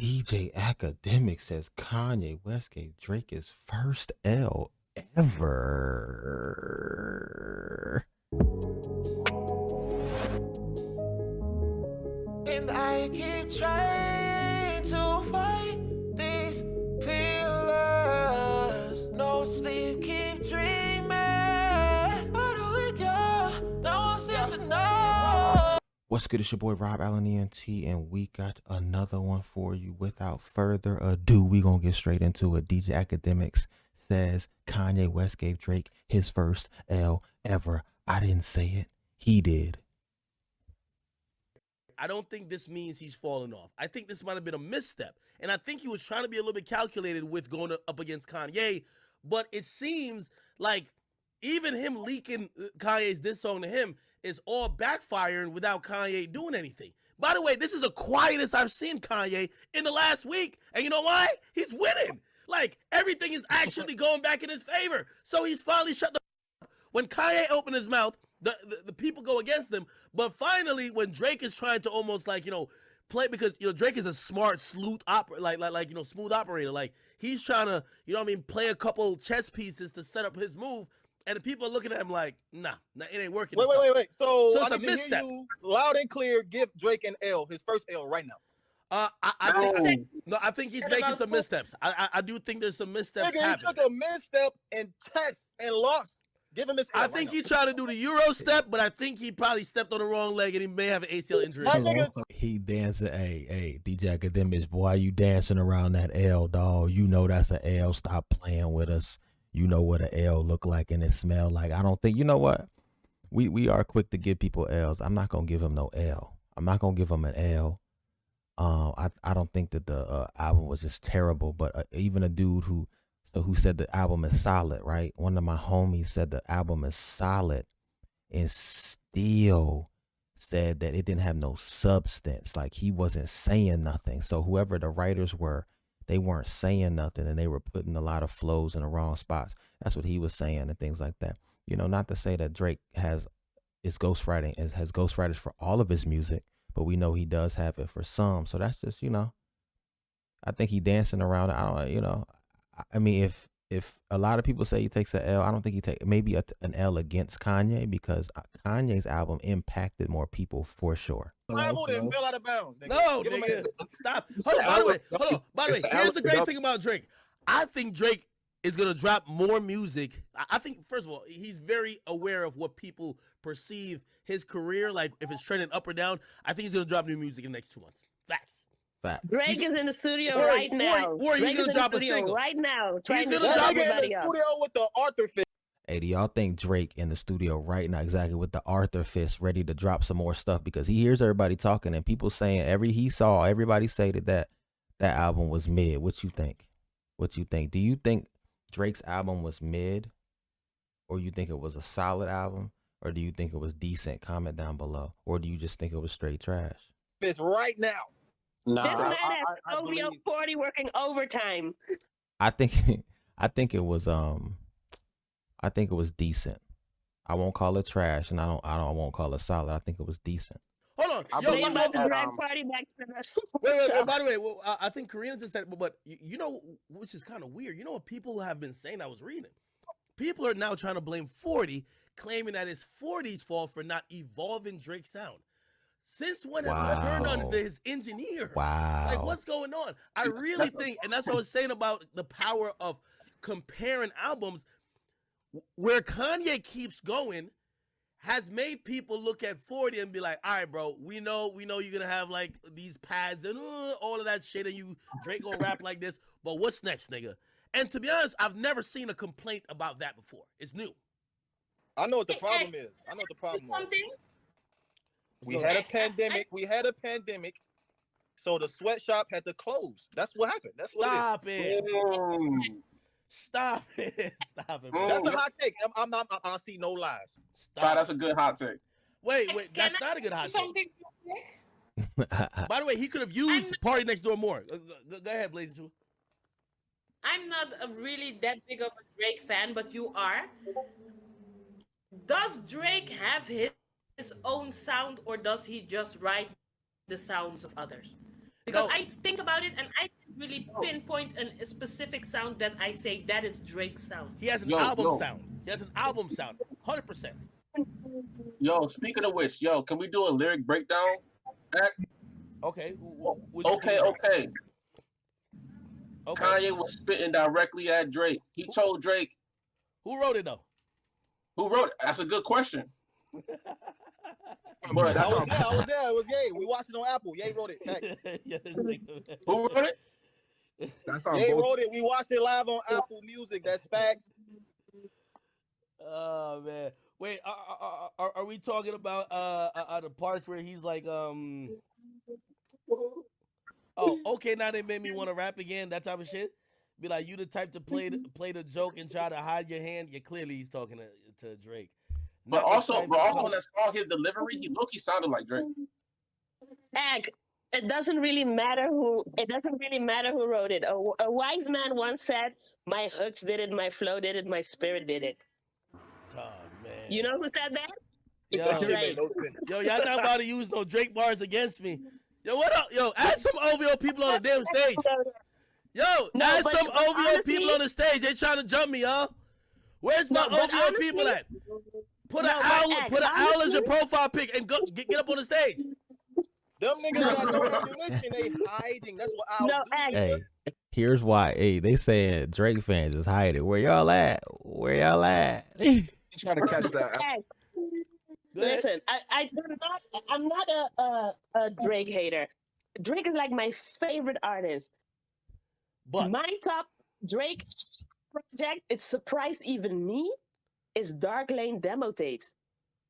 DJ Academics says Kanye West gave Drake his first L ever. And I keep trying to fight these feelings. No sleep, keep dreaming. Where do we go? No one seems to know. What's good? It's your boy Rob Allen ENT, and we got another one for you. Without further ado, we gonna get straight into it. DJ Academics says Kanye West gave Drake his first L ever. I didn't say it. He did. I don't think this means he's fallen off. I think this might have been a misstep. And I think he was trying to be a little bit calculated with going up against Kanye. But it seems like even him leaking Kanye's diss song to him is all backfiring without Kanye doing anything. By the way, this is the quietest I've seen Kanye in the last week. And you know why? He's winning. Like, everything is actually going back in his favor. So he's finally shut the up. When Kanye opened his mouth, the people go against him. But finally, when Drake is trying to almost like, play, because, Drake is a smart, smooth operator. Like, he's trying to, play a couple chess pieces to set up his move. And the people are looking at him like, nah, it ain't working. Wait. So it's I a need to misstep. hear you loud and clear. Give Drake an L, his first L right now. I think he's making some missteps. I do think there's some missteps Nigga, happening. he took a misstep in chess and lost. Give him his L. I think he tried to do the Euro step, but I think he probably stepped on the wrong leg and he may have an ACL injury. My nigga, He dancing. Hey, DJ Academics, boy, you dancing around that L, dog. You know that's an L. Stop playing with us. You know what an L look like and it smell like. I don't think, you know what? We are quick to give people L's. I'm not gonna give him no L. I'm not gonna give him an L. I don't think that the album was just terrible, but even a dude who said the album is solid, right? One of my homies said the album is solid and still said that it didn't have no substance. Like, he wasn't saying nothing. So whoever the writers were, they weren't saying nothing and they were putting a lot of flows in the wrong spots. That's what he was saying and things like that. Not to say that Drake has ghostwriters for all of his music, but we know he does have it for some. So that's just, I think he dancing around. I mean, if a lot of people say he takes an L, I don't think he take maybe an L against Kanye, because Kanye's album impacted more people for sure. traveled and fell out of bounds. Nigga. No, Give him nigga, a- stop. Hold on. By the way, here's the great thing about Drake. I think Drake is gonna drop more music. I think, first of all, he's very aware of what people perceive his career, like if it's trending up or down. I think he's gonna drop new music in the next 2 months. Facts. Drake is in the studio Or- right now. or he's Drake gonna is in drop the a studio single. right now. He's Trying to gonna shut drop That nigga in everybody the up. studio with the Arthur Fist. Hey, do y'all think Drake in the studio right now, exactly with the Arthur fist, ready to drop some more stuff? Because he hears everybody talking and people saying everybody say that album was mid. What you think? Do you think Drake's album was mid, or you think it was a solid album, or do you think it was decent? Comment down below. Or do you just think it was straight trash? Fist right now. This Nah, man I has OVO believe 40 working overtime. I think it was decent. I won't call it trash, and I won't call it solid. I think it was decent. Hold on. I Yo, believe They one about more. to that, drag party back to the Wait. By the way, I think Karina just said, but which is kind of weird. You know what people have been saying? I was reading. People are now trying to blame 40, claiming that it's 40's fault for not evolving Drake's sound. Since when have you turned on Wow. his engineer? Wow. Like, what's going on? I really think, and that's what I was saying about the power of comparing albums, where Kanye keeps going has made people look at 40 and be like, all right, bro, we know you're gonna have like these pads and all of that shit, and Drake gonna rap like this, but what's next, nigga? And to be honest, I've never seen a complaint about that before. It's new. I know what the problem is. something. We had a pandemic. So the sweatshop had to close. That's what happened. That's what Stop it. Stop it. Stop it, bro. That's a hot take. I see no lies. Stop. that's a good hot take. Wait, that's not a good hot take. Something By the way, he could have used Party Next Door more. Go ahead, Blazing True. I'm not really that big of a Drake fan, but you are. Does Drake have his own sound, or does he just write the sounds of others? Because No. I think about it and I can really pinpoint a specific sound that I say that is Drake's sound. He has an Yo, album yo, sound. He has an album sound. 100%. yo. Speaking of which, yo, can we do a lyric breakdown? Act? Okay. Which Okay, one? okay. Okay. Kanye was spitting directly at Drake. He told Drake, Who wrote it though? who wrote it? That's a good question. I But was there. It was Ye. We watched it on Apple. Ye wrote it. Heck. Yeah, this nigga. who wrote it? That's on Ye both. wrote it. We watched it live on Apple Music. That's facts. Oh man. Wait, are we talking about the parts where he's like oh, okay, now they made me want to rap again, that type of shit? Be like, you the type to play the joke and try to hide your hand? Yeah, clearly he's talking to Drake. But Not the also, type but to also come- on that song, his delivery, he look, he sounded like Drake. Ag, it doesn't really matter who wrote it. A wise man once said, "My hooks did it, my flow did it, my spirit did it." Oh man. You know who said that? Yo, That shit Drake. made no sense. yo, y'all not about to use no Drake bars against me. Yo, what up? Yo, add some OVO people on the damn stage. Yo, No, add but some OVO honestly- people on the stage. They trying to jump me, y'all. Where's my No, but OVO people honestly- at? Put No, an but owl, Ag, put an owl as your honestly- profile pic and go get up on the stage. Them niggas got no ammunition. They hiding. That's what I was No, doing. Ag, Hey, here's why. Hey, they saying Drake fans is hiding. Where y'all at? Where y'all at? You try to catch that. Ag. Go ahead. Listen, I'm not a Drake hater. Drake is like my favorite artist. But My top Drake project, it surprised even me, is Dark Lane demo tapes.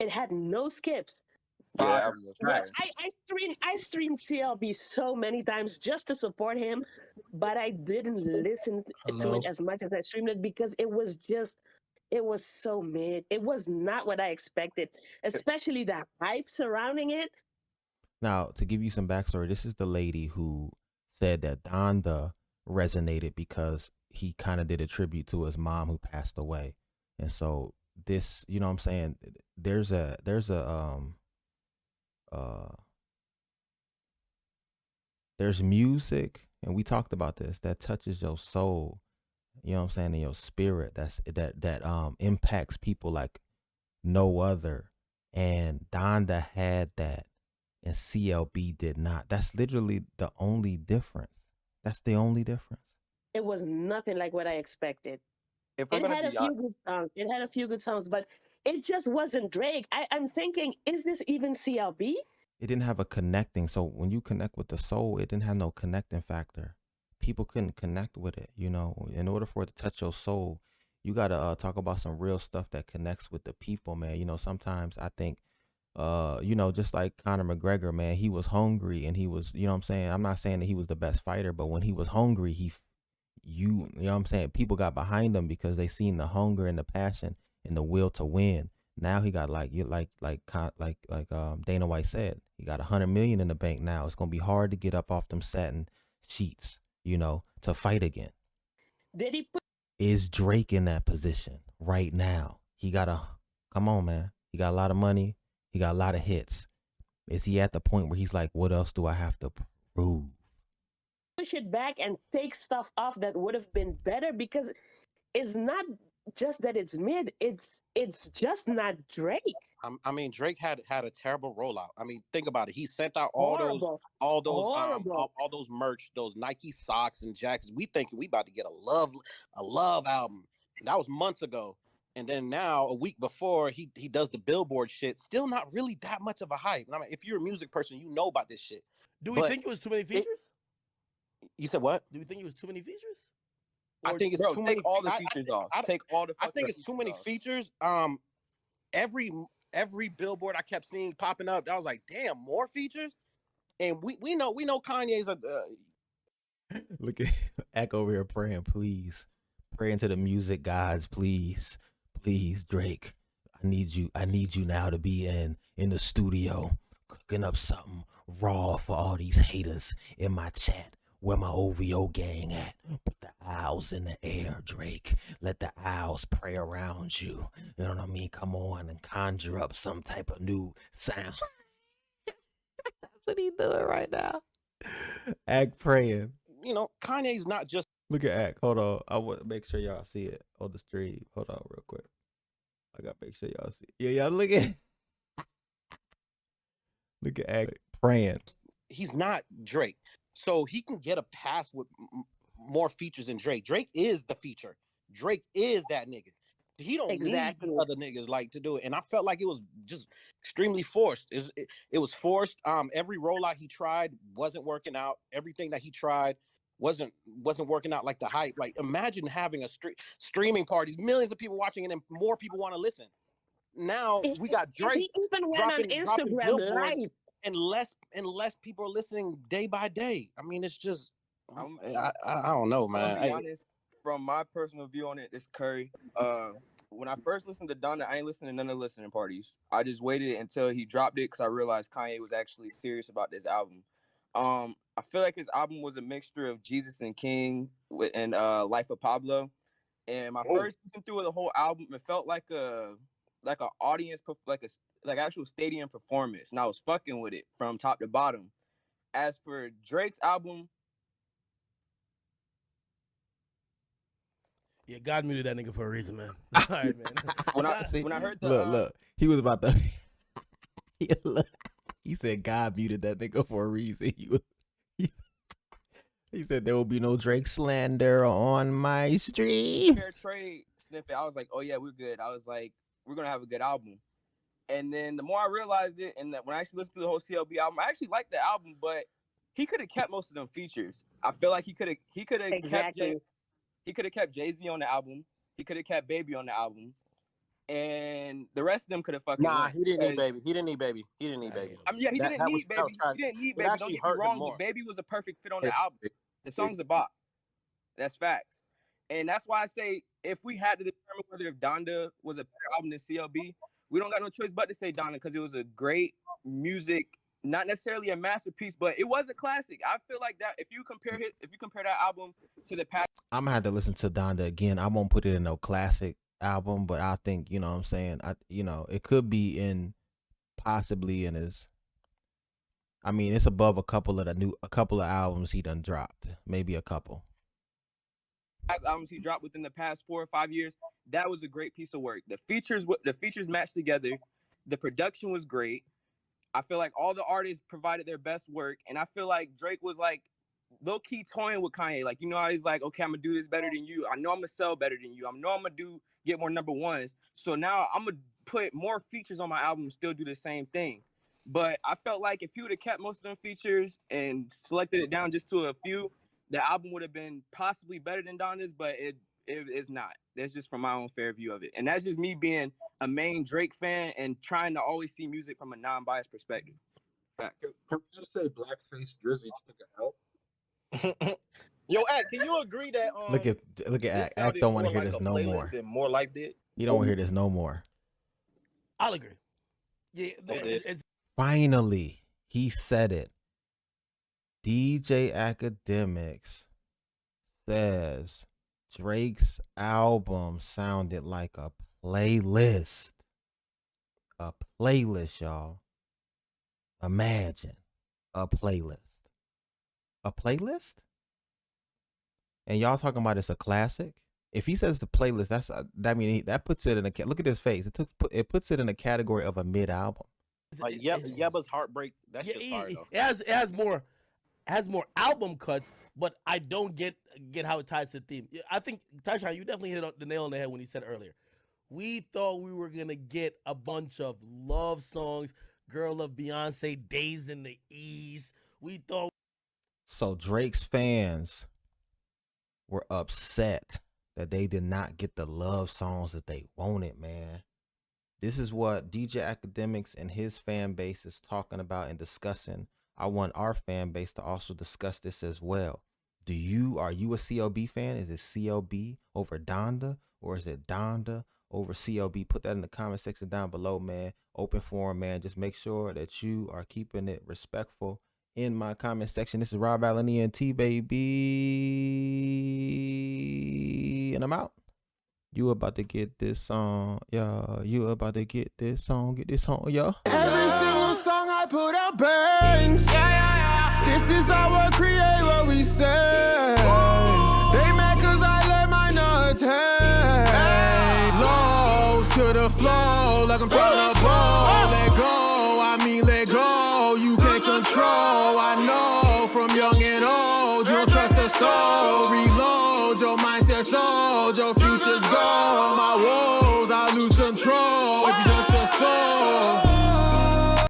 It had no skips. Yeah, But I streamed CLB so many times just to support him, but I didn't listen to Hello? it as much as I streamed it because it was so mid. It was not what I expected, especially the hype surrounding it. Now, to give you some backstory, this is the lady who said that Donda resonated because he kind of did a tribute to his mom who passed away. And so this, you know what I'm saying? There's music, and we talked about this, that touches your soul, you know what I'm saying, in your spirit, that impacts people like no other. And Donda had that and CLB did not. That's literally the only difference. That's the only difference. It was nothing like what I expected. if we're It gonna had a be few good songs. It had a few good songs, but it just wasn't Drake. I'm thinking, is this even CLB? It didn't have a connecting. So when you connect with the soul, it didn't have no connecting factor. People couldn't connect with it. You know, in order for it to touch your soul, you got to talk about some real stuff that connects with the people, man. You know, sometimes I think, you know, just like Conor McGregor, man, he was hungry and he was, you know what I'm saying? I'm not saying that he was the best fighter, but when he was hungry, you know what I'm saying? People got behind him because they seen the hunger and the passion and the will to win. Now he got like Dana White said, he got 100 million in the bank now. It's gonna be hard to get up off them satin sheets, you know, to fight again. Did he put Is Drake in that position right now? Come on, man. He got a lot of money. He got a lot of hits. Is he at the point where he's like, what else do I have to prove? push it back and take stuff off that would have been better? Because it's not just that it's mid, it's just not Drake. I mean, Drake had a terrible rollout. I mean, think about it. He sent out Horrible. all those Horrible. all those merch, those Nike socks and jackets. We thinking we about to get a love album. That was months ago. And then now, a week before, he does the Billboard shit. Still not really that much of a hype. I mean, if you're a music person, you know about this shit. Do we But think it was too many features? You said what? Do we think it was too many features? I think it's Bro, too take many. all the I features think- off. I- Take all the. I fucking think it's too many off. features. Every billboard I kept seeing popping up, I was like, damn, more features. And we know Kanye's a Look at Ack over here praying, please. Praying to the music gods, please. Please, Drake. I need you now to be in the studio cooking up something raw for all these haters in my chat. Where my OVO gang at? Put the owls in the air, Drake. Let the owls pray around you. You know what I mean? Come on and conjure up some type of new sound. That's what he's doing right now. Act praying. You know, Kanye's not just. Look at Act. Hold on. I want to make sure y'all see it on the stream. Hold on real quick. I got to make sure y'all see it. Yeah, y'all look at Look at Act praying. He's not Drake. So he can get a pass with more features than Drake. Drake is the feature. Drake is that nigga. He don't need other niggas like to do it. And I felt like it was just extremely forced. It was forced. Every rollout he tried wasn't working out. Everything that he tried wasn't working out like the hype. Like imagine having a streaming parties, millions of people watching it, and more people want to listen. Now we got Drake he even went on Instagram live, and less people are listening day by day. I mean, it's just I don't know, man. To be honest, from my personal view on it, it's Curry. When I first listened to Donda, I ain't listened to none of the listening parties. I just waited until he dropped it because I realized Kanye was actually serious about this album. I feel like his album was a mixture of Jesus and King and Life of Pablo. And my first listen through the whole album, it felt like an audience, like actual stadium performance, and I was fucking with it from top to bottom. As for Drake's album, yeah, God muted that nigga for a reason, man. All right, man. when I heard the look, he was about to. He said God muted that nigga for a reason. He said there will be no Drake slander on my stream. Fair trade snippet, I was like, oh yeah, we're good. I was like, we're gonna have a good album. And then the more I realized it, and that when I actually listened to the whole CLB album, I actually liked the album, but he could have kept most of them features. I feel like he could have kept Jay-Z on the album. He could have kept Baby on the album. And the rest of them could have fucking won. He didn't need Baby. He didn't need Baby. I mean, yeah, he didn't need Baby. He didn't need Baby. Don't get me wrong, but Baby was a perfect fit on the album. The song's a bop. That's facts. And that's why I say if we had to determine whether if Donda was a better album than CLB, we don't got no choice but to say Donda because it was a great music, not necessarily a masterpiece, but it was a classic. I feel like that if you compare that album to the past, I'm gonna have to listen to Donda again. I won't put it in no classic album, but I think, you know what I'm saying, it could be possibly in his. I mean, it's above a couple of albums he done dropped, maybe a couple. Albums he dropped within the past 4 or 5 years, that was a great piece of work. The features matched together. The production was great. I feel like all the artists provided their best work, and I feel like Drake was like low-key toying with Kanye. Like, you know how he's like, okay, I'm gonna do this better than you. I know I'm gonna sell better than you. I know I'm gonna get more number ones. So now I'm gonna put more features on my album and still do the same thing. But I felt like if he would have kept most of them features and selected it down just to a few, the album would have been possibly better than Donda's, but it is not. That's just from my own fair view of it. And that's just me being a main Drake fan and trying to always see music from a non-biased perspective. Can we just say Blackface Drizzy took an L? Yo, Act, can you agree that look at Act. Act don't want to hear this no more. Than More Life did? He don't want to hear this no more. I'll agree. Yeah, it's finally he said it. DJ Akademiks says Drake's album sounded like a playlist. A playlist, y'all. Imagine a playlist. A playlist? And y'all talking about it's a classic? If he says the playlist, that puts it in a look at his face. It puts it in a category of a mid album. Like Yebba's Heartbreak. That shit's fire though. It has more album cuts, but I don't get how it ties to the theme. I think Tyshawn, you definitely hit the nail on the head when you said earlier. We thought we were gonna get a bunch of love songs, Girl of Beyonce, Days in the East. We thought. So Drake's fans were upset that they did not get the love songs that they wanted, man. This is what DJ Akademiks and his fan base is talking about and discussing. I want our fan base to also discuss this as well. Are you a CLB fan? Is it CLB over Donda, or is it Donda over CLB? Put that in the comment section down below, man. Open forum, man. Just make sure that you are keeping it respectful in my comment section. This is Rob Allen ENT, baby. And I'm out. You about to get this song, yeah. You about to get this song, yeah. Every single song I put out bangs. Yeah, yeah, yeah. This is how we create what we say. They mad cause I let my nuts hang. Low to the flow, like I'm tryna ball. Let go, I mean let go. You can't control, I know. From young and old, you don't trust the soul. Reload your mindset, sold. Your future's gone, my war.